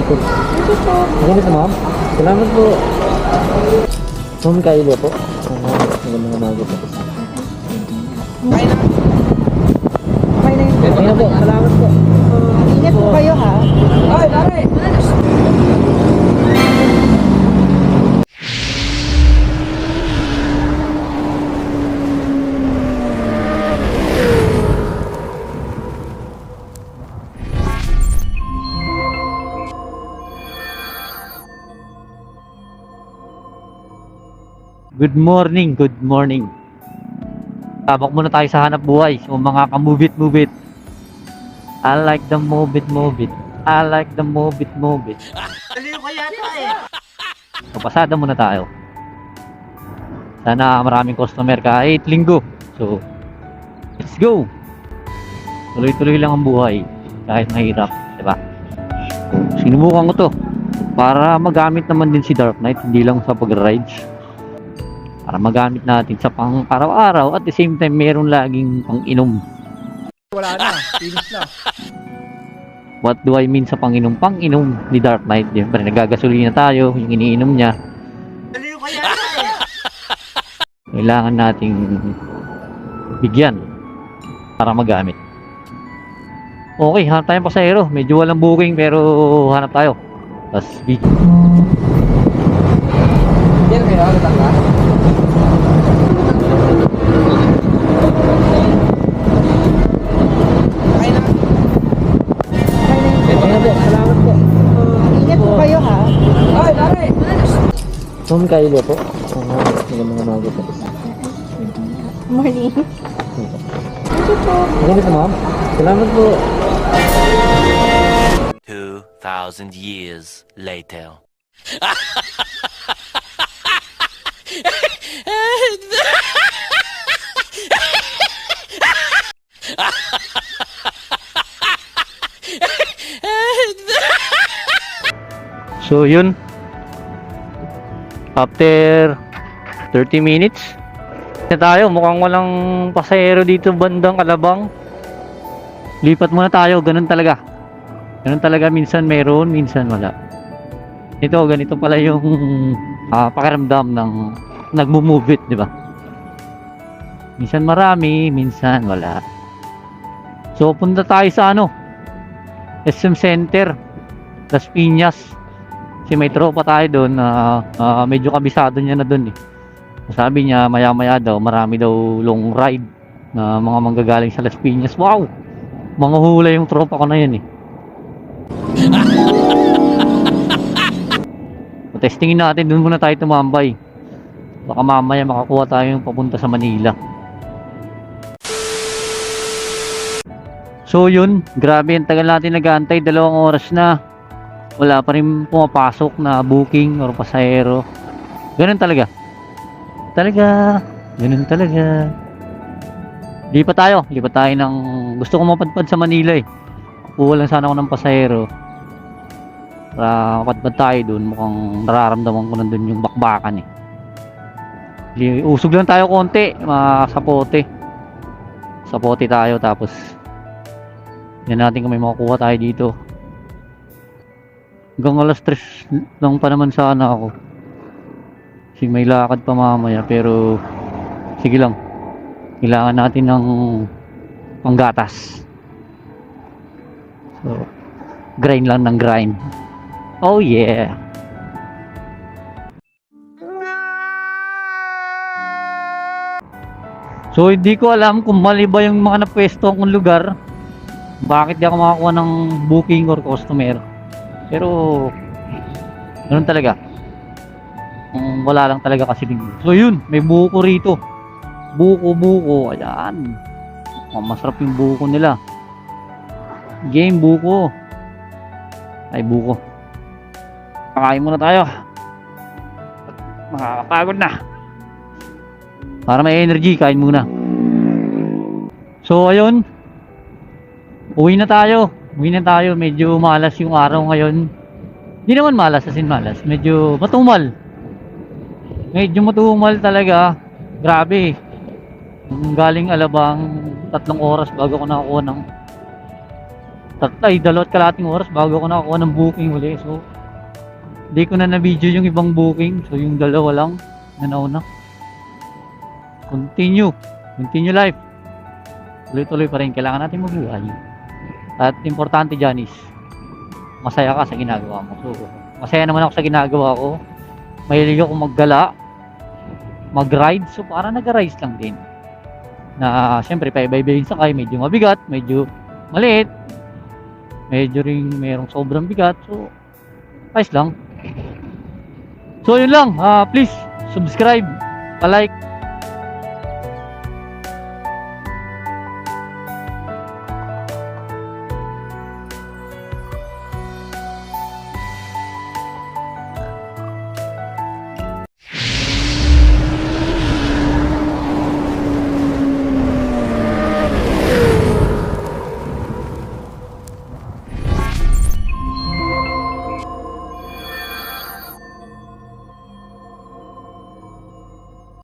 po. Maganda ma'am. Salamat po. Ma'am Kylo po. Magandang umaga po. Okay na. Okay na yun. Okay na po. Salamat po. Ingat po kayo ha. Ay, pare! Good morning, good morning. Tabak muna tayo sa hanap buhay. So mga kamubit-mubit. I like the mubit-mubit. I like the mubit-mubit. Aliw ka yata eh. So pasada muna tayo. Sana maraming customer kahit linggo. So let's go. Tuloy-tuloy lang ang buhay kahit mahirap, di ba? Sinubukan ko to para magamit naman din si Dark Knight, hindi lang sa pag-rides. Para magamit natin sa pang araw-araw at the same time meron laging pang inom. Wala na. Finish na. What do I mean sa pang-inom? Pang-inom ni Dark Knight. Siyempre nagagasolina tayo, yung iniinom niya. Aliw ka yata eh. Kailangan nating bigyan para magamit. Okay, hanap tayong pasahero. Medyo walang booking pero hanap tayo. Tapos bigyan. Hindi na kayo. Lutang ka. Okay na. Okay na po, salamat po. Ingat po kayo ha. Ay, pare! Ma'am Kylo po. Magandang umaga po. Morning. Maganda ma'am. Salamat po. 2,000 years later. So yun. After 30 minutes na tayo, mukhang walang pasahero dito bandang Alabang. Lipat muna tayo, ganun talaga. Ganun talaga, minsan meron, minsan wala. Ito, ganito pala yung pakiramdam ng nagmo-move it, di ba? Minsan marami, minsan wala. So punta tayo sa SM Center, Las Piñas. Kasi may tropa tayo doon na medyo kabisado niya na doon eh. Sabi niya maya-maya daw marami daw long ride na mga manggagaling sa Las Piñas. Wow! Mga hula yung tropa ko na yun eh. Testingin natin, doon muna tayo tumambay. Baka mamaya makakuha tayo yung papunta sa Manila. So yun, grabe ang tagal natin nag-aantay, 2 oras na. Wala pa rin pumapasok na booking or pasahero. Ganun talaga. Ganun talaga. Lipat tayo ng gusto ko mapadpad sa Manila eh. Kuha lang sana ako ng pasahero. Para mapadpad tayo doon, mukhang nararamdaman ko nandun yung bakbakan eh. Usog lang tayo konti, sapote. Sapote tayo tapos yan natin kung may makukuha tayo dito. Hanggang alas 3 lang pa naman sana ako. Kasi may lakad pa mamaya pero sige lang. Kailangan natin ng panggatas. So, grind lang ng grind. Oh yeah. So hindi ko alam kung mali ba yung mga napwesto akong lugar. Bakit di ako makakuha ng booking or customer. Pero ganun talaga. Wala lang talaga kasi linggo. So yun, may buko rito. Buko. Ayan. Masarap yung buko nila. Game buko. Ay buko. Kakain muna tayo. Makakapagod na. Para may energy, kain muna. So ayun. Uwi na tayo. Medyo malas yung araw ngayon. Hindi naman malas, as in malas. Medyo matumal. Talaga. Grabe. Galing Alabang, 3 oras bago ko nakakuha ng dalawat kalating oras bago ako nakakuha ng booking uli. So, di ko na na-video yung ibang booking. So, yung dalawa lang na nauna. Continue life. Tuloy-tuloy pa rin. Kailangan natin mabuhay. At importante dyan is, masaya ka sa ginagawa mo. So, masaya naman ako sa ginagawa ko. Mahilig ako maggala, mag-ride. So, parang nag-rise lang din. Na, syempre, paiba-ibayin sakay. Medyo mabigat, medyo maliit. Medyo rin merong sobrang bigat. So, ayos lang. So, yun lang. Please, subscribe, pa-like,